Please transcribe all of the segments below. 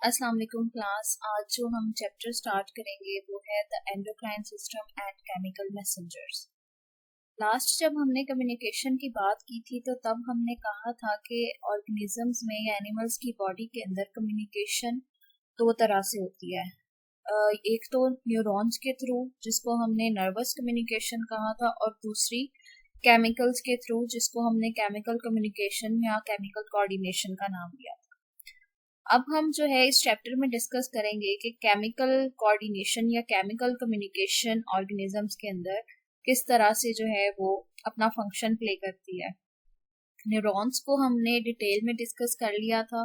अस्सलाम वालेकुम क्लास। आज जो हम चैप्टर स्टार्ट करेंगे वो है the endocrine system and chemical messengers. Last जब हमने कम्युनिकेशन की बात की थी तो तब हमने कहा था कि ऑर्गेनिजम्स में या एनिमल्स की बॉडी के अंदर कम्युनिकेशन दो तरह से होती है। एक तो न्यूरॉन्स के थ्रू जिसको हमने नर्वस कम्युनिकेशन कहा था, और दूसरी केमिकल्स के थ्रू जिसको हमने केमिकल कम्युनिकेशन या केमिकल कोऑर्डिनेशन का नाम दिया। अब हम जो है इस चैप्टर में डिस्कस करेंगे कि केमिकल कोऑर्डिनेशन या केमिकल कम्युनिकेशन ऑर्गेनिजम्स के अंदर किस तरह से जो है वो अपना फंक्शन प्ले करती है। न्यूरॉन्स को हमने डिटेल में डिस्कस कर लिया था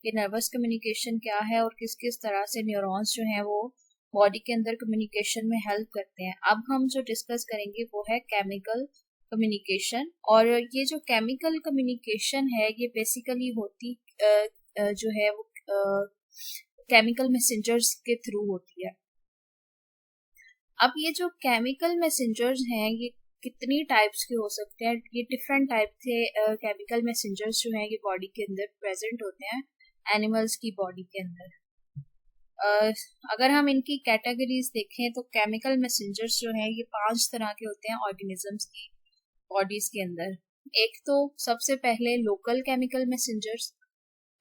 कि नर्वस कम्युनिकेशन क्या है और किस किस तरह से न्यूरॉन्स जो है वो बॉडी के अंदर कम्युनिकेशन में हेल्प करते हैं। अब हम जो डिस्कस करेंगे वो है केमिकल कम्युनिकेशन। और ये जो केमिकल कम्युनिकेशन है ये बेसिकली होती जो है वो केमिकल मैसेंजर्स के थ्रू होती है। अब ये जो केमिकल मैसेंजर्स हैं ये कितनी टाइप्स के हो सकते हैं। ये डिफरेंट टाइप के केमिकल मैसेंजर्स जो हैं ये बॉडी के अंदर प्रेजेंट होते हैं एनिमल्स की बॉडी के अंदर। अगर हम इनकी कैटेगरीज देखें तो केमिकल मैसेंजर्स जो हैं ये 5 तरह के होते हैं ऑर्गेनिजम्स की बॉडीज के अंदर। एक तो सबसे पहले local chemical messengers,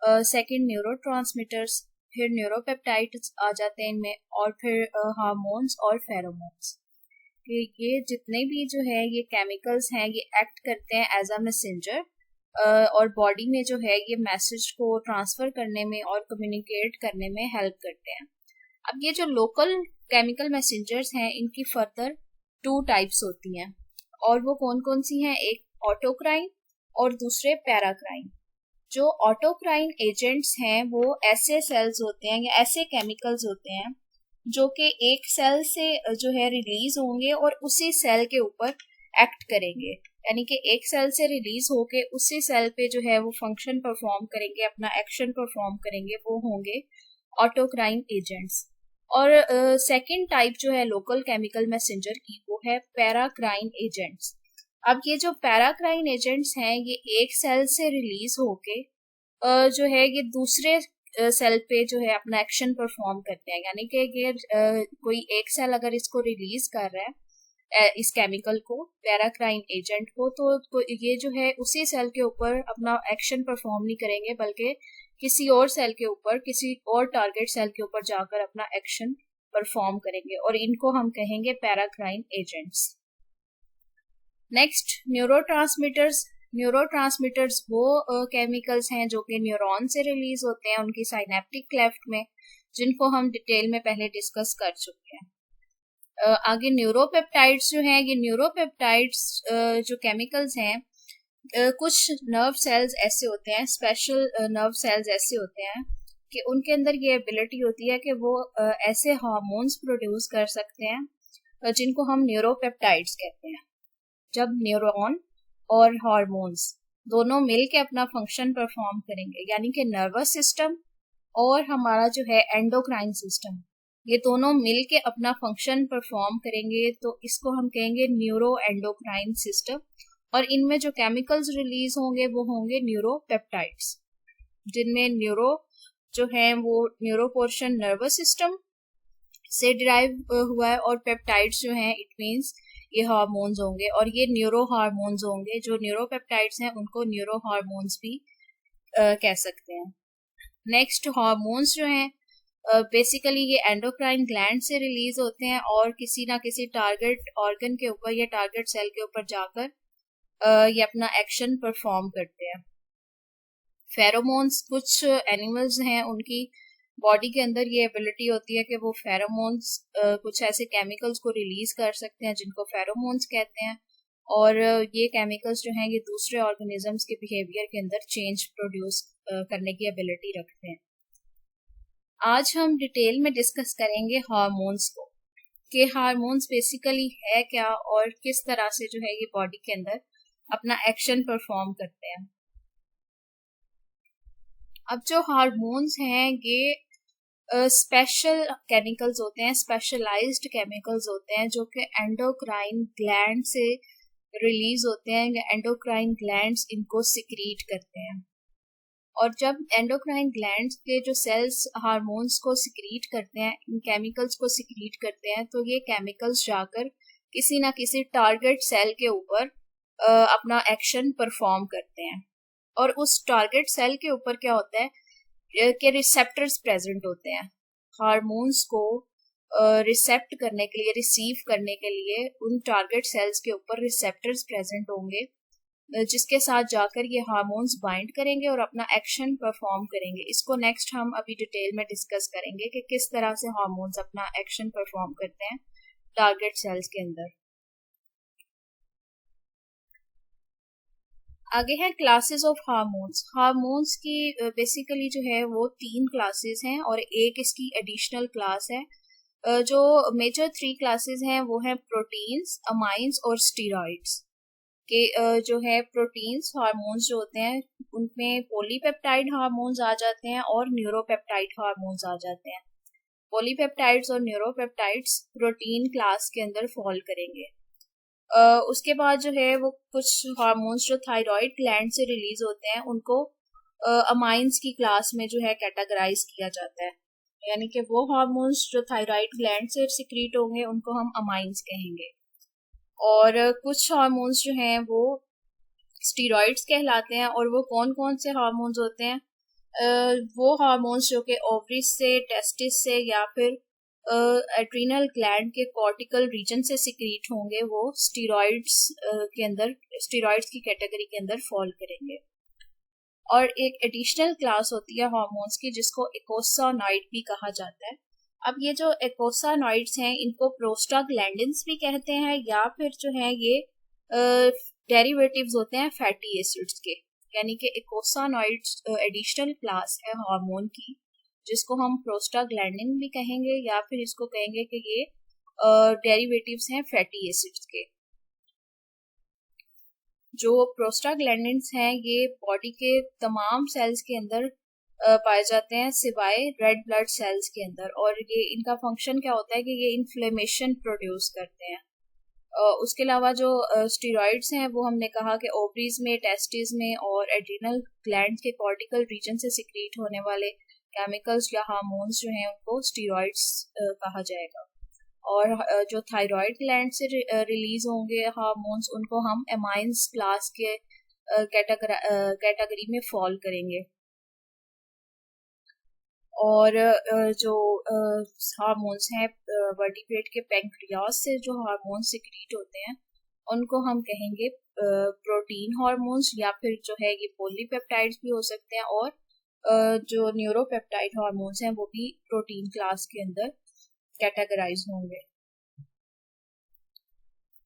second neurotransmitters, फिर न्यूरोपेप्टाइड्स आ जाते हैं इनमें, और फिर हार्मोन्स और फेरोमोन्स। ये जितने भी जो है ये केमिकल्स हैं ये एक्ट करते हैं एज अ मैसेंजर और बॉडी में जो है ये मैसेज को ट्रांसफर करने में और कम्युनिकेट करने में हेल्प करते हैं। अब ये जो लोकल केमिकल मैसेंजर्स हैं इनकी फर्दर 2 टाइप्स होती हैं, और वो कौन कौन सी हैं। एक ऑटोक्राइन और दूसरे पैराक्राइन। जो ऑटोक्राइन एजेंट्स हैं वो ऐसे सेल्स होते हैं या ऐसे केमिकल्स होते हैं जो कि एक सेल से जो है रिलीज होंगे और उसी सेल के ऊपर एक्ट करेंगे, यानी कि एक सेल से रिलीज होके उसी सेल पे जो है वो फंक्शन परफॉर्म करेंगे, अपना एक्शन परफॉर्म करेंगे, वो होंगे ऑटोक्राइन एजेंट्स। और सेकंड टाइप जो है लोकल केमिकल मैसेंजर की वो है पैराक्राइन एजेंट्स। अब ये जो पैराक्राइन एजेंट्स हैं ये एक सेल से रिलीज होके जो है ये दूसरे सेल पे जो है अपना एक्शन परफॉर्म करते हैं, यानी कि ये कोई एक सेल अगर इसको रिलीज कर रहा है इस केमिकल को, पैराक्राइन एजेंट को, तो ये जो है उसी सेल के ऊपर अपना एक्शन परफॉर्म नहीं करेंगे बल्कि किसी और सेल के ऊपर, किसी और टारगेट सेल के ऊपर जाकर अपना एक्शन परफॉर्म करेंगे, और इनको हम कहेंगे paracrine agents. Next neurotransmitters. Neurotransmitters वो केमिकल्स हैं जो कि न्यूरॉन से रिलीज होते हैं उनकी साइनेप्टिक क्लेफ्ट में, जिनको हम डिटेल में पहले डिस्कस कर चुके हैं। आगे न्यूरोपेप्टाइड्स जो हैं, ये न्यूरोपेप्टाइड्स जो केमिकल्स हैं, कुछ नर्व सेल्स ऐसे होते हैं, स्पेशल नर्व सेल्स ऐसे होते हैं कि उनके अंदर ये एबिलिटी होती है कि वो ऐसे हार्मोन्स प्रोड्यूस कर सकते हैं जिनको हम न्यूरोपेप्टाइड्स कहते हैं। जब न्यूरॉन और हार्मोन्स दोनों मिल के अपना फंक्शन परफॉर्म करेंगे, यानी कि नर्वस सिस्टम और हमारा जो है एंडोक्राइन सिस्टम, ये दोनों मिल के अपना फंक्शन परफॉर्म करेंगे, तो इसको हम कहेंगे न्यूरो एंडोक्राइन सिस्टम। और इनमें जो केमिकल्स रिलीज होंगे वो होंगे न्यूरोपेप्टाइड्स, जिनमें न्यूरो जो है वो न्यूरो पोर्शन नर्वस सिस्टम से डिराइव हुआ है, और पेप्टाइड्स जो हैं इट मीन्स ये हार्मोन्स होंगे, और ये न्यूरो हार्मोन्स होंगे। जो न्यूरोपेप्टाइड्स हैं उनको न्यूरो हार्मोन्स भी कह सकते हैं। नेक्स्ट हार्मोन्स जो हैं बेसिकली ये एंडोक्राइन ग्लैंड से रिलीज होते हैं और किसी ना किसी टारगेट ऑर्गन के ऊपर या टारगेट सेल के ऊपर जाकर ये अपना एक्शन परफॉर्म करते हैं। फेरोमोन्स, कुछ एनिमल्स हैं उनकी बॉडी के अंदर ये एबिलिटी होती है कि वो फेरोमोन्स कुछ ऐसे केमिकल्स को रिलीज कर सकते हैं जिनको फेरोमोन्स कहते हैं, और ये केमिकल्स जो हैं ये दूसरे ऑर्गेनिजम्स के बिहेवियर के अंदर चेंज प्रोड्यूस करने की एबिलिटी रखते हैं। आज हम डिटेल में डिस्कस करेंगे हार्मोन्स को, कि हार्मोन्स बेसिकली है क्या और किस तरह से जो है ये बॉडी के अंदर अपना एक्शन परफॉर्म करते हैं। अब जो हार्मोन्स हैं ये स्पेशल केमिकल्स होते हैं, स्पेशलाइज्ड केमिकल्स होते हैं जो कि एंडोक्राइन ग्लैंड से रिलीज होते हैं, एंडोक्राइन ग्लैंड्स इनको सिक्रीट करते हैं। और जब एंडोक्राइन ग्लैंड्स के जो सेल्स हार्मोन्स को सिक्रीट करते हैं, इन केमिकल्स को सिक्रीट करते हैं, तो ये केमिकल्स जाकर किसी ना किसी टारगेट सेल के ऊपर अपना एक्शन परफॉर्म करते हैं। और उस टारगेट सेल के ऊपर क्या होता है कि रिसेप्टर्स प्रेजेंट होते हैं। हार्मोन्स को रिसेप्ट करने के लिए, रिसीव करने के लिए उन टारगेट सेल्स के ऊपर रिसेप्टर्स प्रेजेंट होंगे, जिसके साथ जाकर ये हार्मोन्स बाइंड करेंगे और अपना एक्शन परफॉर्म करेंगे। इसको नेक्स्ट हम अभी डिटेल में डिस्कस करेंगे कि किस तरह से हार्मोन्स अपना एक्शन परफॉर्म करते हैं टारगेट सेल्स के अंदर। आगे है क्लासेस ऑफ हार्मोन्स। हार्मोन्स की बेसिकली जो है वो 3 क्लासेस हैं और एक इसकी एडिशनल क्लास है। जो मेजर 3 क्लासेस हैं वो हैं प्रोटीन्स, अमाइंस और स्टीरॉइड्स के। जो है प्रोटीन्स हार्मोन्स जो होते हैं उनमें पॉलीपेप्टाइड हार्मोन्स आ जाते हैं और न्यूरोपेप्टाइड हार्मोन्स आ जाते हैं। पॉलीपेप्टाइड्स और न्यूरोपेप्टाइड्स प्रोटीन क्लास के अंदर फॉल करेंगे। उसके बाद जो है वो कुछ हार्मोन्स जो थायराइड ग्लैंड से रिलीज होते हैं उनको अमाइंस की क्लास में जो है कैटेगराइज किया जाता है। यानी कि वो हार्मोन्स जो थायराइड ग्लैंड से सिक्रीट होंगे उनको हम अमाइंस कहेंगे। और कुछ हार्मोन्स जो हैं वो स्टीरॉइड्स कहलाते हैं। और वो कौन कौन से हार्मोन्स होते हैं? वो हार्मोन्स जो कि ओवरीज से, टेस्टिस से या फिर एड्रीनल ग्लैंड के कॉर्टिकल रीजन से सिक्रीट होंगे, वो स्टीरॉइड्स के अंदर, स्टीरॉइड्स की कैटेगरी के अंदर फॉल करेंगे। और एक एडिशनल क्लास होती है हार्मोन्स की जिसको एकोसानॉइड भी कहा जाता है। अब ये जो एकोसानॉइड्स हैं इनको प्रोस्टाग्लैंडिन्स भी कहते हैं या फिर जो है ये डेरिवेटिव्स होते हैं फैटी एसिड्स के। यानी कि एकोसानॉइड्स एडिशनल क्लास है हार्मोन की जिसको हम प्रोस्टाग्लैंडिन भी कहेंगे या फिर इसको कहेंगे कि ये डेरिवेटिव्स हैं फैटी एसिड्स के। जो प्रोस्टाग्लैंडिन्स हैं ये बॉडी के तमाम सेल्स के अंदर पाए जाते हैं सिवाय रेड ब्लड सेल्स के अंदर। और ये इनका फंक्शन क्या होता है कि ये इन्फ्लेमेशन प्रोड्यूस करते हैं। उसके अलावा जो स्टीरॉइड्स हैं वो हमने कहा कि ओवरीज में, टेस्टिस में और एड्रीनल ग्लैंड के कॉर्टिकल रीजन से सिक्रीट होने वाले केमिकल्स या हार्मोन्स जो हैं उनको स्टीरॉइड्स कहा जाएगा। और जो थायराइड ग्लैंड से रिलीज होंगे हार्मोन्स उनको हम एमाइंस क्लास के कैटेगरी में फॉल करेंगे। और जो हार्मोन्स हैं वर्टिब्रेट के पैंक्रियास से जो हार्मोन्स सिक्रीट होते हैं उनको हम कहेंगे प्रोटीन हार्मोन्स या फिर जो है ये पॉलीपेप्टाइड्स भी हो सकते हैं। और जो न्यूरोपेप्टाइड हार्मोन्स हैं वो भी प्रोटीन क्लास के अंदर कैटेगराइज होंगे।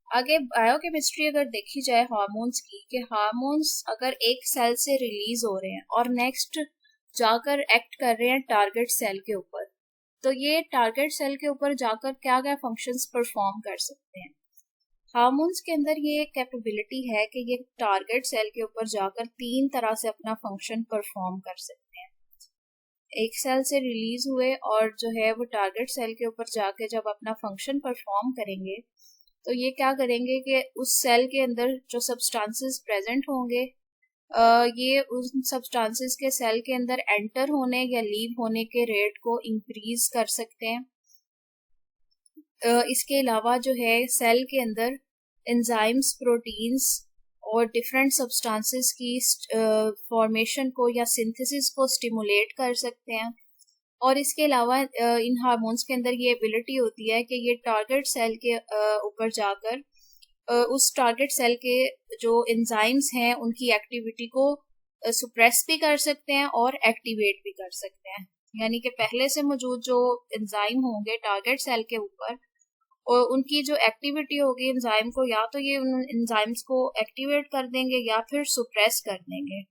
आगे बायोकेमिस्ट्री अगर देखी जाए हार्मोन्स की, कि हार्मोन्स अगर एक सेल से रिलीज हो रहे हैं और नेक्स्ट जाकर एक्ट कर रहे हैं टारगेट सेल के ऊपर, तो ये टारगेट सेल के ऊपर जाकर क्या क्या फंक्शंस परफॉर्म कर सकते हैं। हार्मोन्स के अंदर ये कैपेबिलिटी है कि ये टारगेट सेल के ऊपर जाकर 3 तरह से अपना फंक्शन परफॉर्म कर सकते हैं। एक सेल से रिलीज हुए और जो है वो टारगेट सेल के ऊपर जाके जब अपना फंक्शन परफॉर्म करेंगे तो ये क्या करेंगे कि उस सेल के अंदर जो सब्सटेंसेस प्रेजेंट होंगे ये उन सब्सटेंसेस के सेल के अंदर एंटर होने या लीव होने के रेट को इंक्रीज कर सकते हैं। इसके अलावा जो है सेल के अंदर एंजाइम्स, प्रोटीन्स और डिफरेंट सब्सटेंसेस की फॉर्मेशन को या सिंथेसिस को स्टिमुलेट कर सकते हैं। और इसके अलावा इन हार्मोन्स के अंदर ये एबिलिटी होती है कि ये टारगेट सेल के ऊपर जाकर उस टारगेट सेल के जो एंजाइम्स हैं उनकी एक्टिविटी को सुप्रेस भी कर सकते हैं और एक्टिवेट भी कर सकते हैं। यानी कि पहले से मौजूद जो एंजाइम होंगे टारगेट सेल के ऊपर और उनकी जो एक्टिविटी होगी एंजाइम को, या तो ये उन एंजाइम्स को एक्टिवेट कर देंगे या फिर सुप्रेस कर देंगे।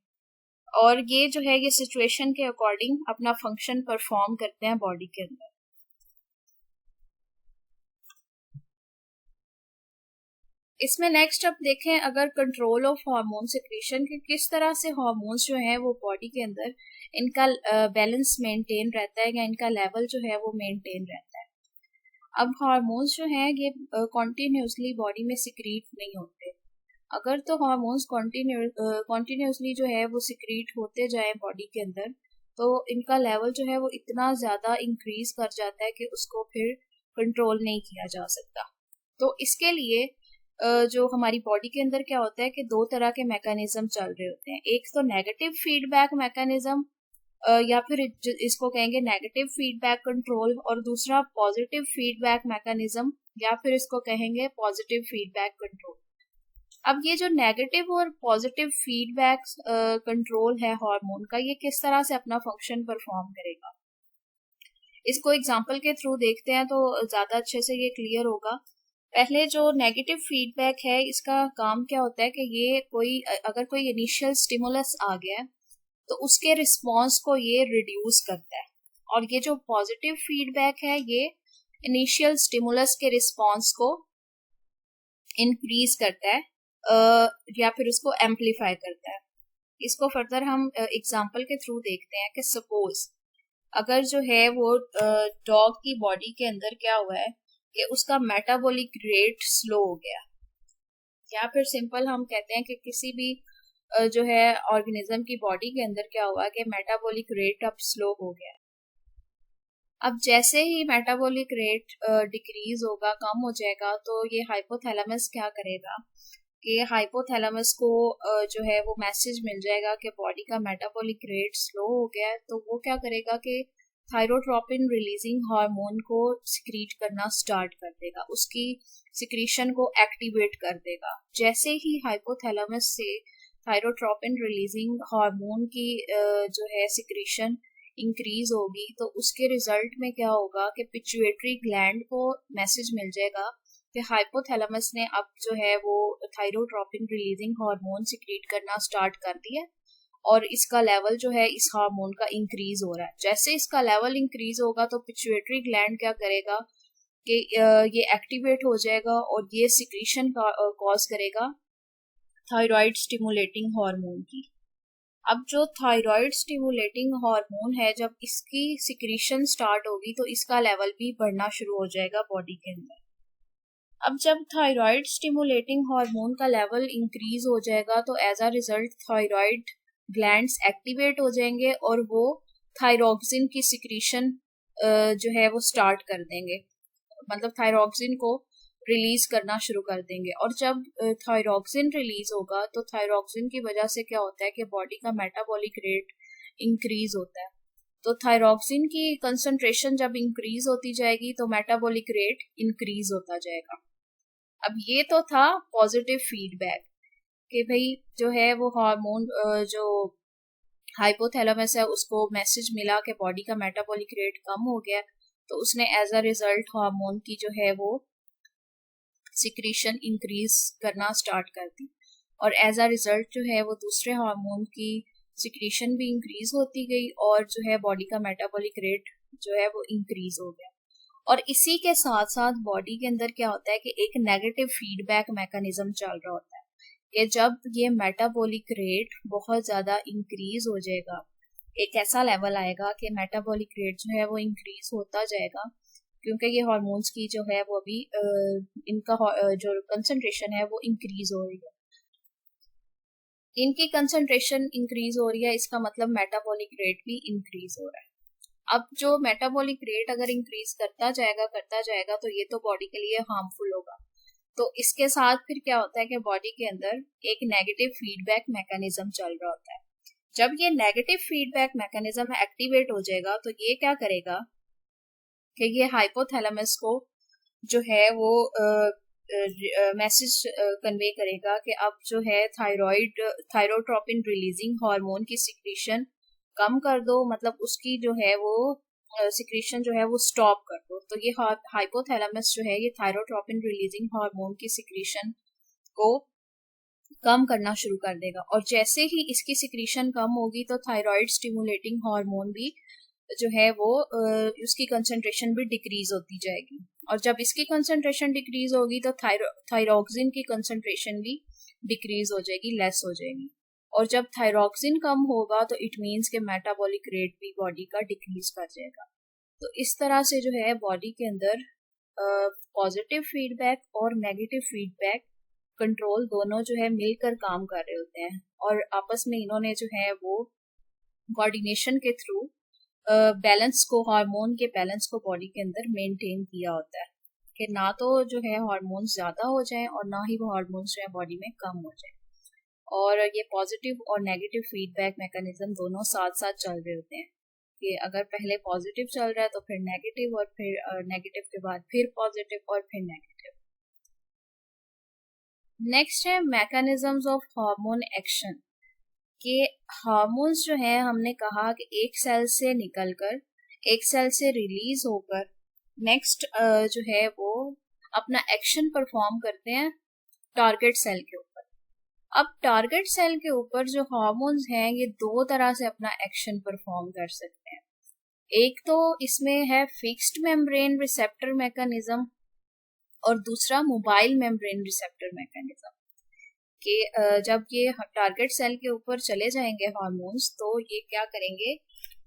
और ये जो है ये सिचुएशन के अकॉर्डिंग अपना फंक्शन परफॉर्म करते हैं बॉडी के अंदर। इसमें नेक्स्ट अब देखें अगर कंट्रोल ऑफ हार्मोन सिक्रीशन के किस तरह से हार्मोन्स जो है वो बॉडी के अंदर इनका बैलेंस मेंटेन रहता है या इनका लेवल जो है वो मेंटेन रहता है। अब हार्मोन्स जो हैं ये कॉन्टिन्यूसली बॉडी में सिक्रीट नहीं होते। अगर तो हार्मोन्स कॉन्टिन्यूसली जो है वो सिक्रीट होते जाए बॉडी के अंदर, तो इनका लेवल जो है वो इतना ज़्यादा इंक्रीज कर जाता है कि उसको फिर कंट्रोल नहीं किया जा सकता। तो इसके लिए जो हमारी बॉडी के अंदर क्या होता है कि दो तरह के मैकेनिज्म चल रहे होते हैं। एक तो नेगेटिव फीडबैक मैकेनिज्म, या फिर इसको कहेंगे नेगेटिव फीडबैक कंट्रोल, और दूसरा पॉजिटिव फीडबैक मैकेनिज्म, या फिर इसको कहेंगे पॉजिटिव फीडबैक कंट्रोल। अब ये जो नेगेटिव और पॉजिटिव फीडबैक कंट्रोल है हार्मोन का, ये किस तरह से अपना फंक्शन परफॉर्म करेगा, इसको एग्जांपल के थ्रू देखते हैं तो ज़्यादा अच्छे से ये क्लियर होगा। पहले जो नेगेटिव फीडबैक है, इसका काम क्या होता है कि ये अगर कोई इनिशियल स्टिमुलस आ गया है तो उसके रिस्पॉन्स को ये रिड्यूस करता है, और ये जो पॉजिटिव फीडबैक है ये इनिशियल स्टिमुलस के रिस्पॉन्स को इंक्रीज करता है, या फिर उसको एम्पलीफाई करता है। इसको फर्दर हम एग्जांपल के थ्रू देखते हैं कि सपोज अगर जो है वो डॉग की बॉडी के अंदर क्या हुआ है कि उसका मेटाबॉलिक रेट स्लो हो गया, या फिर सिंपल हम कहते हैं कि किसी भी जो है ऑर्गेनिज्म की बॉडी के अंदर क्या हुआ कि मेटाबॉलिक रेट अब स्लो हो गया। अब जैसे ही मेटाबॉलिक रेट डिक्रीज होगा, कम हो जाएगा, तो ये हाइपोथैलेमस क्या करेगा कि हाइपोथैलेमस को जो है वो मैसेज मिल जाएगा कि बॉडी का मेटाबॉलिक रेट स्लो हो गया है। तो वो क्या करेगा कि थायरोट्रोपिन रिलीजिंग हार्मोन को सिक्रीट करना स्टार्ट कर देगा, उसकी सिक्रीशन को एक्टिवेट कर देगा। जैसे ही हाइपोथैलेमस से थायरोट्रोपिन रिलीजिंग हार्मोन की जो है सिक्रीशन इंक्रीज होगी, तो उसके रिजल्ट में क्या होगा कि पिट्यूटरी ग्लैंड को मैसेज मिल जाएगा कि हाइपोथैलेमस ने अब जो है वो थायरोट्रोपिन रिलीजिंग हार्मोन सिक्रीट करना स्टार्ट कर दिया, और इसका लेवल जो है इस हार्मोन का इंक्रीज हो रहा है। जैसे इसका लेवल इंक्रीज होगा तो पिट्यूटरी ग्लैंड क्या करेगा कि ये एक्टिवेट हो जाएगा और ये सिक्रीशन का कॉज करेगा थायराइड स्टिमुलेटिंग हार्मोन की। अब जो थायराइड स्टिमुलेटिंग हार्मोन है, जब इसकी सिक्रीशन स्टार्ट होगी तो इसका लेवल भी बढ़ना शुरू हो जाएगा बॉडी के अंदर। अब जब थायराइड स्टिमुलेटिंग हार्मोन का लेवल इंक्रीज हो जाएगा तो as a result thyroid glands activate हो जाएंगे और वो थायरोक्सिन की सिक्रीशन जो है वो स्टार्ट कर देंगे, मतलब थायरोक्सिन को रिलीज करना शुरू कर देंगे। और जब थायरोक्सिन रिलीज होगा तो थायरोक्सिन की वजह से क्या होता है कि बॉडी का मेटाबॉलिक रेट इंक्रीज होता है। तो थायरोक्सिन की कंसंट्रेशन जब इंक्रीज होती जाएगी तो मेटाबॉलिक रेट इंक्रीज होता जाएगा। अब ये तो था पॉजिटिव फीडबैक कि भाई जो है वो हार्मोन जो हाइपोथैलेमस है उसको मैसेज मिला कि बॉडी का मेटाबॉलिक रेट कम हो गया, तो उसने एज अ रिजल्ट हार्मोन की जो है वो सिक्रीशन इंक्रीज करना स्टार्ट कर दी, और एज अ रिजल्ट जो है वो दूसरे हार्मोन की सिक्रीशन भी इंक्रीज होती गई, और जो है बॉडी का मेटाबॉलिक रेट जो है वो इंक्रीज हो गया। और इसी के साथ साथ बॉडी के अंदर क्या होता है कि एक नेगेटिव फीडबैक मैकेनिज्म चल रहा होता है कि जब ये मेटाबॉलिक रेट बहुत ज़्यादा इंक्रीज हो जाएगा, एक ऐसा लेवल आएगा कि मेटाबॉलिक रेट जो है वो इंक्रीज होता जाएगा, क्योंकि ये हार्मोन्स की जो है वो अभी इनका जो कंसंट्रेशन है वो इंक्रीज हो रही है। इनकी कंसंट्रेशन इंक्रीज हो रही है, इसका मतलब मेटाबॉलिक रेट भी इंक्रीज हो रहा है। अब जो मेटाबॉलिक रेट अगर इंक्रीज करता जाएगा तो ये तो बॉडी के लिए हार्मफुल होगा। तो इसके साथ फिर क्या होता है कि बॉडी के अंदर एक नेगेटिव फीडबैक मैकेनिज्म चल रहा होता है। जब ये नेगेटिव फीडबैक मैकेनिज्म एक्टिवेट हो जाएगा तो ये क्या करेगा कि ये हाइपोथैलेमस को जो है वो मैसेज कन्वे करेगा कि अब जो है थायरोट्रोपिन रिलीजिंग हार्मोन की सिक्रीशन कम कर दो, मतलब उसकी जो है वो सिक्रीशन जो है वो स्टॉप कर दो। तो ये हाइपोथैलेमस जो है ये थायरोट्रोपिन रिलीजिंग हार्मोन की सिक्रीशन को कम करना शुरू कर देगा, और जैसे ही इसकी सिक्रीशन कम होगी तो थायराइड स्टिमुलेटिंग हार्मोन भी जो है वो उसकी कंसंट्रेशन भी डिक्रीज होती जाएगी, और जब इसकी कंसंट्रेशन डिक्रीज होगी तो थायरोक्सिन की कंसंट्रेशन भी डिक्रीज हो जाएगी, लेस हो जाएगी। और जब थायरोक्सिन कम होगा तो इट मीन्स के मेटाबॉलिक रेट भी बॉडी का डिक्रीज कर जाएगा। तो इस तरह से जो है बॉडी के अंदर पॉजिटिव फीडबैक और नेगेटिव फीडबैक कंट्रोल दोनों जो है मिलकर काम कर रहे होते हैं और आपस में इन्होंने जो है वो कोऑर्डिनेशन के थ्रू बैलेंस को, हार्मोन के बैलेंस को बॉडी के अंदर मेंटेन किया होता है कि ना तो जो है हार्मोन्स ज़्यादा हो जाएं और ना ही वो हार्मोन्स जो है बॉडी में कम हो जाएं। और ये पॉजिटिव और नेगेटिव फीडबैक मैकेनिज्म दोनों साथ साथ चल रहे होते हैं कि अगर पहले पॉजिटिव चल रहा है तो फिर नेगेटिव, और फिर नेगेटिव के बाद फिर पॉजिटिव और फिर नेगेटिव। नेक्स्ट है मैकेनिज्म्स ऑफ हार्मोन एक्शन, कि हार्मोन्स जो है हमने कहा कि एक सेल से निकलकर, एक सेल से रिलीज होकर नेक्स्ट जो है वो अपना एक्शन परफॉर्म करते हैं टारगेट सेल के ऊपर। अब टारगेट सेल के ऊपर जो हार्मोन्स हैं ये दो तरह से अपना एक्शन परफॉर्म कर सकते हैं। एक तो इसमें है फिक्स्ड मेम्ब्रेन रिसेप्टर मैकेनिज्म और दूसरा मोबाइल मेम्ब्रेन रिसेप्टर मैकेनिज्म, कि जब ये टारगेट सेल के ऊपर चले जाएंगे हार्मोन्स तो ये क्या करेंगे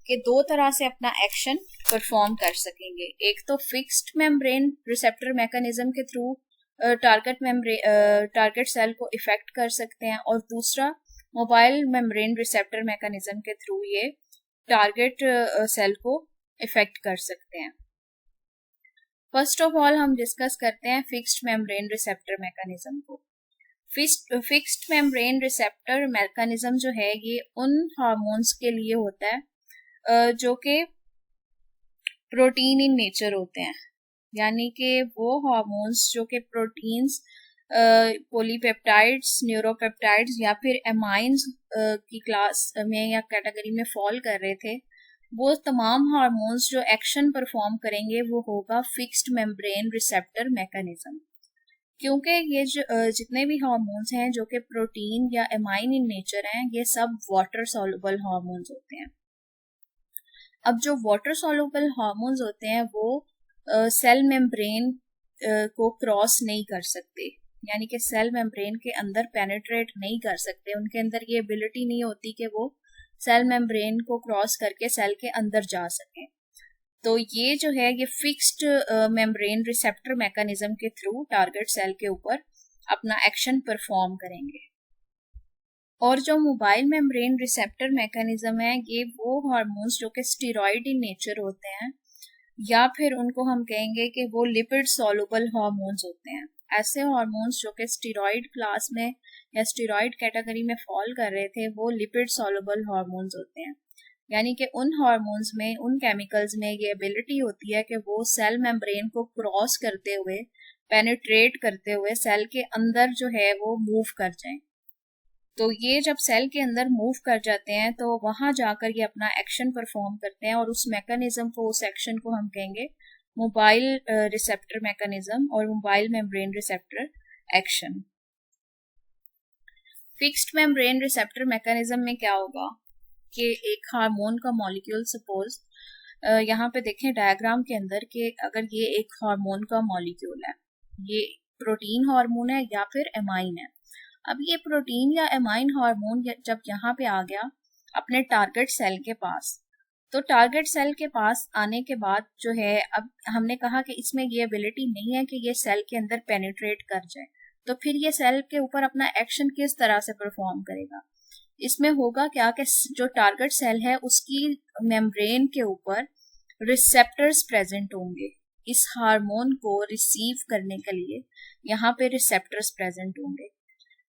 कि दो तरह से अपना एक्शन परफॉर्म कर सकेंगे। एक तो फिक्स्ड मेम्ब्रेन रिसेप्टर मैकेनिज्म के थ्रू टारगेट सेल को इफेक्ट कर सकते हैं और दूसरा मोबाइल मेम्ब्रेन रिसेप्टर मैकेनिज्म के थ्रू ये टारगेट सेल को इफेक्ट कर सकते हैं। फर्स्ट ऑफ ऑल हम डिस्कस करते हैं फिक्स्ड मेम्ब्रेन रिसेप्टर मैकेनिज्म को। फिक्स्ड मेम्ब्रेन रिसेप्टर मैकेनिज्म जो है ये उन हार्मोन्स के लिए होता है जो कि प्रोटीन इन नेचर होते हैं, यानी कि वो हार्मोन्स जो कि प्रोटीन्स, पॉलीपेप्टाइड्स, न्यूरोपेप्टाइड्स या फिर एमाइंस की क्लास में या कैटेगरी में फॉल कर रहे थे, वो तमाम हार्मोन्स जो एक्शन परफॉर्म करेंगे वो होगा फिक्स्ड मेम्ब्रेन रिसेप्टर मैकेनिज्म। क्योंकि ये जितने भी हार्मोन्स हैं जो कि प्रोटीन या एमाइन इन नेचर हैं, ये सब वाटर सॉल्युबल हार्मोन्स होते हैं। अब जो वाटर सॉल्युबल हार्मोन्स होते हैं वो सेल मेम्ब्रेन को क्रॉस नहीं कर सकते, यानी कि सेल मेम्ब्रेन के अंदर पेनिट्रेट नहीं कर सकते, उनके अंदर ये एबिलिटी नहीं होती कि वो सेल मेम्ब्रेन को क्रॉस करके सेल के अंदर जा सकें। तो ये जो है ये फिक्स्ड मेम्ब्रेन रिसेप्टर मैकेनिज्म के थ्रू टारगेट सेल के ऊपर अपना एक्शन परफॉर्म करेंगे। और जो मोबाइल मेम्ब्रेन रिसेप्टर मैकेनिज्म है ये वो हार्मोन्स जो कि स्टेरॉइड इन नेचर होते हैं, या फिर उनको हम कहेंगे कि वो लिपिड सॉल्युबल हार्मोन्स होते हैं। ऐसे हार्मोन्स जो कि स्टेरॉइड क्लास में या स्टेरॉइड कैटेगरी में फॉल कर रहे थे वो लिपिड सॉल्युबल हार्मोन्स होते हैं, यानी कि उन हार्मोन्स में, उन केमिकल्स में ये एबिलिटी होती है कि वो सेल मेम्ब्रेन को क्रॉस करते हुए, पेनिट्रेट करते हुए सेल के अंदर जो है वो मूव कर जाएं। तो ये जब सेल के अंदर मूव कर जाते हैं तो वहां जाकर ये अपना एक्शन परफॉर्म करते हैं और उस मैकेनिज्म को, उस एक्शन को हम कहेंगे मोबाइल रिसेप्टर मैकेनिज्म और mobile membrane receptor action. Fixed membrane receptor mechanism में क्या होगा कि एक हार्मोन का मॉलिक्यूल, सपोज यहाँ पे देखें डायग्राम के अंदर कि अगर ये एक हार्मोन का मॉलिक्यूल है, ये प्रोटीन हार्मोन है या फिर एमाइन है। अब ये प्रोटीन या एमाइन हार्मोन जब यहाँ पे आ गया अपने टारगेट सेल के पास, तो टारगेट सेल के पास आने के बाद जो है, अब हमने कहा कि इसमें ये एबिलिटी नहीं है कि ये सेल के अंदर पेनिट्रेट कर जाए, तो फिर ये सेल के ऊपर अपना एक्शन किस तरह से परफॉर्म करेगा। इसमें होगा क्या कि जो टारगेट सेल है उसकी मेम्ब्रेन के ऊपर रिसेप्टर्स प्रेजेंट होंगे, इस हार्मोन को रिसीव करने के लिए यहाँ पे रिसेप्टर्स प्रेजेंट होंगे।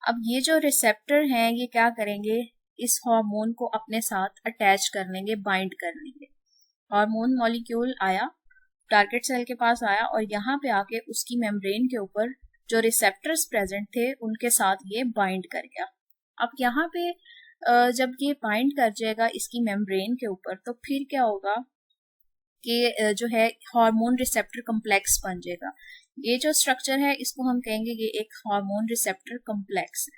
अब ये जो रिसेप्टर हैं ये क्या करेंगे, इस हार्मोन को अपने साथ अटैच कर लेंगे, बाइंड कर लेंगे। हार्मोन मॉलिक्यूल आया, टारगेट सेल के पास आया और यहाँ पे आके उसकी मेम्ब्रेन के ऊपर जो रिसेप्टर्स प्रेजेंट थे उनके साथ ये बाइंड कर गया। अब यहाँ पे जब ये बाइंड कर जाएगा इसकी मेम्ब्रेन के ऊपर, तो फिर क्या होगा कि जो है हार्मोन रिसेप्टर कॉम्प्लेक्स बन जाएगा। ये जो स्ट्रक्चर है इसको हम कहेंगे ये एक हार्मोन रिसेप्टर कॉम्प्लेक्स है।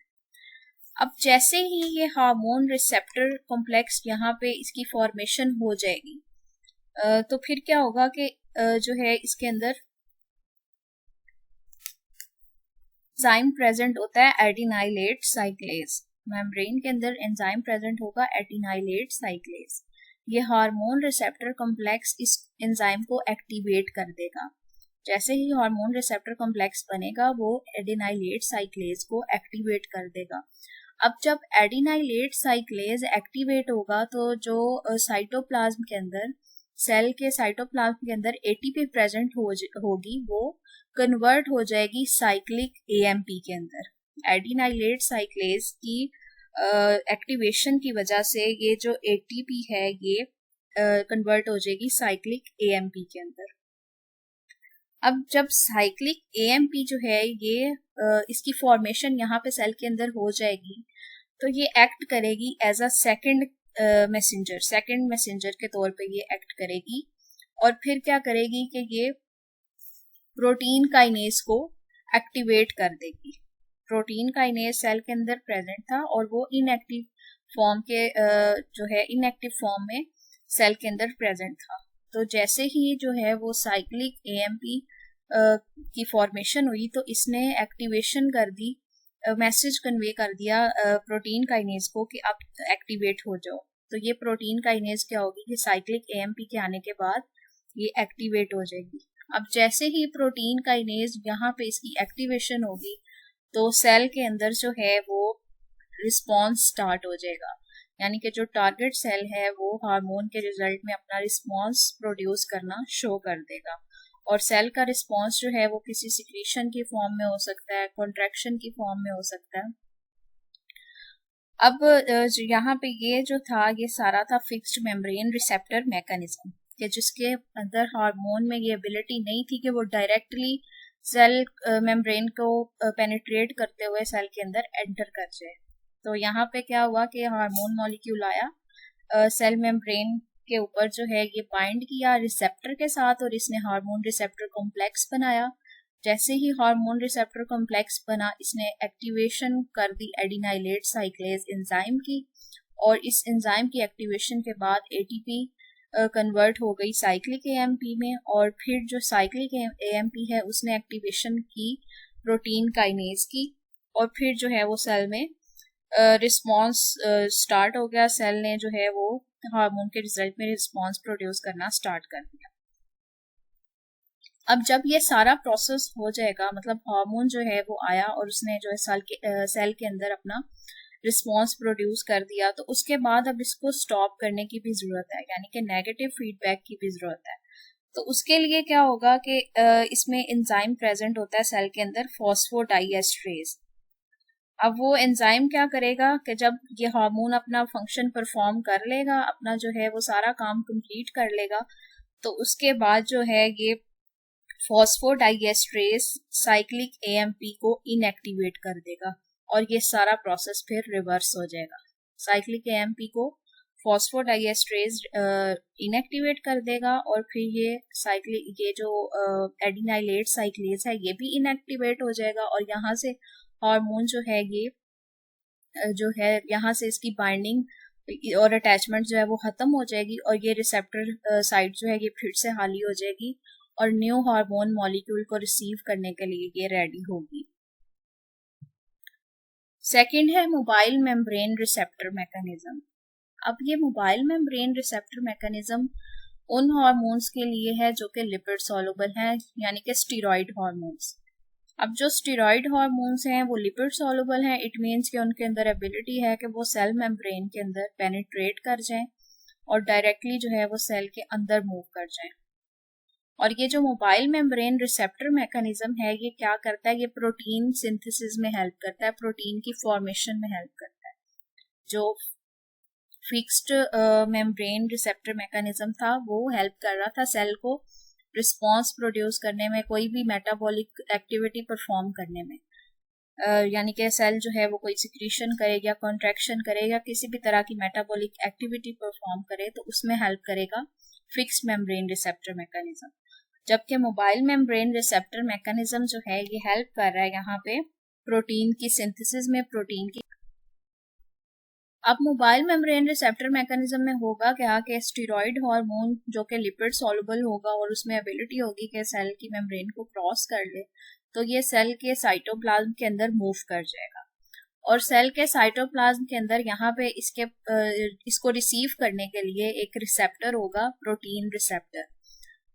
अब जैसे ही ये हार्मोन रिसेप्टर कॉम्प्लेक्स यहाँ पे इसकी फॉर्मेशन हो जाएगी, तो फिर क्या होगा कि जो है इसके अंदर एंजाइम प्रेजेंट होता है, एडिनाइलेट साइक्लेज। मेम्ब्रेन के अंदर एंजाइम प्रेजेंट होगा एडिनाइलेट साइक्लेज। ये हार्मोन रिसेप्टर कॉम्प्लेक्स इस एंजाइम को एक्टिवेट कर देगा। जैसे ही हार्मोन रिसेप्टर कॉम्प्लेक्स बनेगा वो एडिनाइलेट साइक्लेज को एक्टिवेट कर देगा। अब जब एडिनाइलेट साइक्लेज एक्टिवेट होगा तो जो साइटोप्लाज्म के अंदर, सेल के साइटोप्लाज्म के अंदर एटीपी प्रेजेंट होगी वो कन्वर्ट हो जाएगी साइक्लिक एएमपी के अंदर। एडिनाइलेट साइक्लेज की एक्टिवेशन की वजह से ये जो एटीपी है ये कन्वर्ट हो जाएगी साइक्लिक एएमपी के अंदर। अब जब साइक्लिक एएमपी जो है ये इसकी फॉर्मेशन यहाँ पे सेल के अंदर हो जाएगी तो ये एक्ट करेगी एज अ सेकंड मैसेंजर के तौर पे ये एक्ट करेगी और फिर क्या करेगी कि ये प्रोटीन काइनेज को एक्टिवेट कर देगी। प्रोटीन काइनेज सेल के अंदर प्रेजेंट था और वो इनएक्टिव फॉर्म के इनएक्टिव फॉर्म में सेल के अंदर प्रेजेंट था। तो जैसे ही जो है वो साइक्लिक एएमपी की फॉर्मेशन हुई तो इसने एक्टिवेशन कर दी, मैसेज कन्वे कर दिया प्रोटीन काइनेज को कि आप एक्टिवेट हो जाओ। तो ये प्रोटीन काइनेज क्या होगी कि साइक्लिक एएमपी के आने के बाद ये एक्टिवेट हो जाएगी। अब जैसे ही प्रोटीन काइनेज यहाँ पे इसकी एक्टिवेशन होगी तो सेल के अंदर जो है वो रिस्पॉन्स स्टार्ट हो जाएगा, यानी कि जो टारगेट सेल है वो हार्मोन के रिजल्ट में अपना रिस्पॉन्स प्रोड्यूस करना शो कर देगा। और सेल का रिस्पॉन्स जो है वो किसी सिक्रीशन की फॉर्म में हो सकता है, कॉन्ट्रैक्शन की फॉर्म में हो सकता है। अब यहाँ पे ये जो था ये सारा था फिक्स्ड मेम्ब्रेन रिसेप्टर मैकेनिज्म कि जिसके अंदर हार्मोन में ये एबिलिटी नहीं थी कि वो डायरेक्टली सेल मेम्ब्रेन को पेनिट्रेट करते हुए सेल के अंदर एंटर कर जाए। तो यहाँ पे क्या हुआ कि हार्मोन मॉलिक्यूल आया सेल मेम्ब्रेन के ऊपर जो है ये बाइंड किया रिसेप्टर के साथ और इसने हार्मोन रिसेप्टर कॉम्प्लेक्स बनाया। जैसे ही हार्मोन रिसेप्टर कॉम्प्लेक्स बना इसने एक्टिवेशन कर दी एडिनाइलेट साइक्लेज एंजाइम की और इस एंजाइम की एक्टिवेशन के बाद एटीपी कन्वर्ट हो गई साइक्लिक एएमपी में और फिर जो साइक्लिक एएमपी है उसने एक्टिवेशन की प्रोटीन काइनेज की और फिर जो है वो सेल में रिस्पॉन्स स्टार्ट हो गया। सेल ने जो है वो हार्मोन के रिजल्ट में रिस्पॉन्स प्रोड्यूस करना स्टार्ट कर दिया। अब जब ये सारा प्रोसेस हो जाएगा, मतलब हार्मोन जो है वो आया और उसने जो है सेल के अंदर अपना रिस्पॉन्स प्रोड्यूस कर दिया, तो उसके बाद अब इसको स्टॉप करने की भी जरूरत है, यानी कि नेगेटिव फीडबैक की भी जरूरत है। तो उसके लिए क्या होगा कि इसमें एंजाइम प्रेजेंट होता है सेल के अंदर फॉस्फोडाइएस्ट्रेज। अब वो एंजाइम क्या करेगा कि जब ये हार्मोन अपना फंक्शन परफॉर्म कर लेगा, अपना जो है वो सारा काम कंप्लीट कर लेगा, तो उसके बाद जो है ये फॉस्फोडाइएस्ट्रेज साइक्लिक एएमपी को इनएक्टिवेट कर देगा और ये सारा प्रोसेस फिर रिवर्स हो जाएगा। साइक्लिक एएमपी को फॉस्फोडाइएस्ट्रेज इनएक्टिवेट कर देगा और फिर ये जो एडिनाइलेट साइक्लेज है ये भी इनएक्टिवेट हो जाएगा और यहाँ से हार्मोन जो है ये जो है यहाँ से इसकी बाइंडिंग और अटैचमेंट जो है वो खत्म हो जाएगी और ये रिसेप्टर साइट जो है ये फिर से खाली हो जाएगी और न्यू हार्मोन मॉलिक्यूल को रिसीव करने के लिए ये रेडी होगी। सेकंड है मोबाइल मेम्ब्रेन रिसेप्टर मैकेनिज्म। अब ये मोबाइल मेम्ब्रेन रिसेप्टर मैकेनिज्म उन हार्मोन्स के लिए है जो कि लिपिड सॉल्युबल हैं, यानी कि स्टेरॉइड हार्मोन्स। अब जो स्टेरॉइड हार्मोन्स हैं वो लिपिड सॉल्युबल हैं, इट मीन्स कि उनके अंदर एबिलिटी है कि वो सेल मेम्ब्रेन के अंदर पेनिट्रेट कर जाएं और डायरेक्टली जो है वो सेल के अंदर मूव कर जाएं। और ये जो मोबाइल मेम्ब्रेन रिसेप्टर मैकेनिज्म है ये क्या करता है, ये प्रोटीन सिंथेसिस में हेल्प करता है, प्रोटीन की फॉर्मेशन में हेल्प करता है। जो फिक्स्ड मेम्ब्रेन रिसेप्टर मैकेनिज्म था वो हेल्प कर रहा था सेल को रिस्पॉन्स प्रोड्यूस करने में, कोई भी मेटाबॉलिक एक्टिविटी परफॉर्म करने में, यानी कि सेल जो है वो कोई सिक्रीशन करे या कॉन्ट्रैक्शन करे या किसी भी तरह की मेटाबॉलिक एक्टिविटी परफॉर्म करे तो उसमें हेल्प करेगा फिक्स्ड मेम्ब्रेन रिसेप्टर मैकेनिज्म। जबकि मोबाइल मेम्ब्रेन रिसेप्टर मैकेनिज्म जो है ये हेल्प कर रहा है यहाँ पे प्रोटीन की सिंथेसिस में, प्रोटीन की। अब मोबाइल मेम्ब्रेन रिसेप्टर मैकेनिज्म में होगा क्या कि स्टेरॉइड हार्मोन जो कि लिपिड सॉल्युबल होगा और उसमें एबिलिटी होगी कि सेल की मेम्ब्रेन को क्रॉस कर ले, तो ये सेल के साइटोप्लाज्म के अंदर मूव कर जाएगा और सेल के साइटोप्लाज्म के अंदर यहाँ पे इसको रिसीव करने के लिए एक रिसेप्टर होगा, प्रोटीन रिसेप्टर,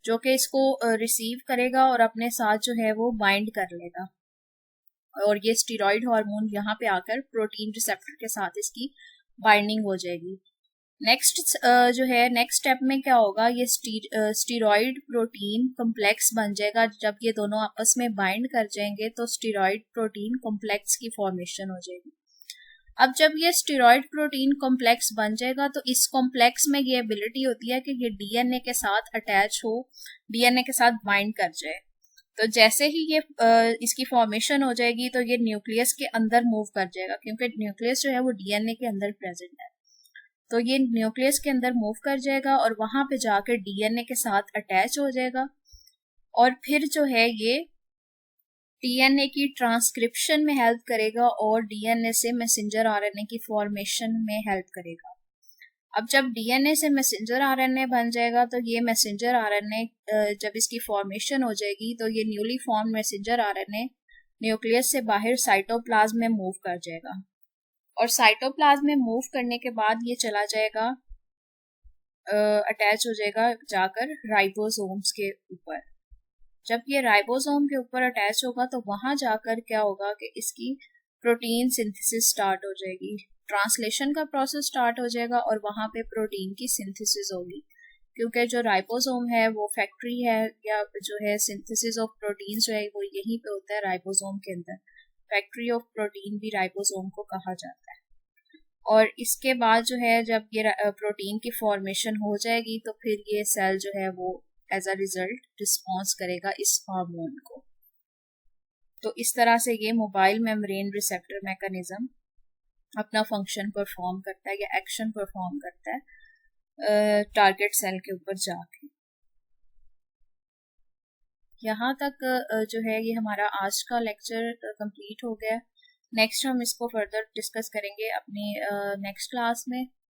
जो कि इसको रिसीव करेगा और अपने साथ जो है वो बाइंड कर लेगा, और ये स्टीरॉयड हार्मोन यहाँ पे आकर प्रोटीन रिसेप्टर के साथ इसकी बाइंडिंग हो जाएगी। नेक्स्ट जो है नेक्स्ट स्टेप में क्या होगा, ये स्टीरॉयड प्रोटीन कॉम्प्लेक्स बन जाएगा। जब ये दोनों आपस में बाइंड कर जाएंगे तो स्टीरॉयड प्रोटीन कॉम्प्लेक्स की फॉर्मेशन हो जाएगी। अब जब ये स्टीरॉयड प्रोटीन कॉम्प्लेक्स बन जाएगा तो इस कॉम्प्लेक्स में ये एबिलिटी होती है कि ये डीएनए के साथ अटैच हो, डीएनए के साथ बाइंड कर जाए। तो जैसे ही ये इसकी फॉर्मेशन हो जाएगी तो ये न्यूक्लियस के अंदर मूव कर जाएगा, क्योंकि न्यूक्लियस जो है वो डीएनए के अंदर प्रेजेंट है। तो ये न्यूक्लियस के अंदर मूव कर जाएगा और वहां पे जाकर डीएनए के साथ अटैच हो जाएगा, और फिर जो है ये डीएनए की ट्रांसक्रिप्शन में हेल्प करेगा और डीएनए से मैसेंजर आरएनए की फॉर्मेशन में हेल्प करेगा। अब जब डीएनए से मैसेंजर आरएनए बन जाएगा तो ये मैसेंजर आरएनए जब इसकी फॉर्मेशन हो जाएगी तो ये newly form messenger RNA nucleus से बाहर साइटोप्लाज्म में मूव कर जाएगा, और साइटोप्लाज्म में मूव करने के बाद ये चला जाएगा, अटैच हो जाएगा जाकर राइबोसोम्स के ऊपर। जब ये राइबोसोम के ऊपर अटैच होगा तो वहां जाकर क्या होगा कि इसकी प्रोटीन सिंथेसिस स्टार्ट हो जाएगी, ट्रांसलेशन का प्रोसेस स्टार्ट हो जाएगा और वहां पे प्रोटीन की सिंथेसिस होगी, क्योंकि जो राइबोसोम है वो फैक्ट्री है, या जो है सिंथेसिस ऑफ प्रोटीन जो है वो यहीं पे होता है राइबोसोम के अंदर। फैक्ट्री ऑफ प्रोटीन भी राइबोसोम को कहा जाता है। और इसके बाद जो है जब ये प्रोटीन की फॉर्मेशन हो जाएगी तो फिर ये सेल जो है वो एज अ रिजल्ट रिस्पॉन्स करेगा इस हार्मोन को। तो इस तरह से ये मोबाइल मेम्ब्रेन रिसेप्टर मैकेनिज्म अपना फंक्शन परफॉर्म करता है या एक्शन परफॉर्म करता है टारगेट सेल के ऊपर जाके। यहाँ तक जो है ये हमारा आज का लेक्चर कंप्लीट हो गया। नेक्स्ट हम इसको फर्दर डिस्कस करेंगे अपनी नेक्स्ट क्लास में।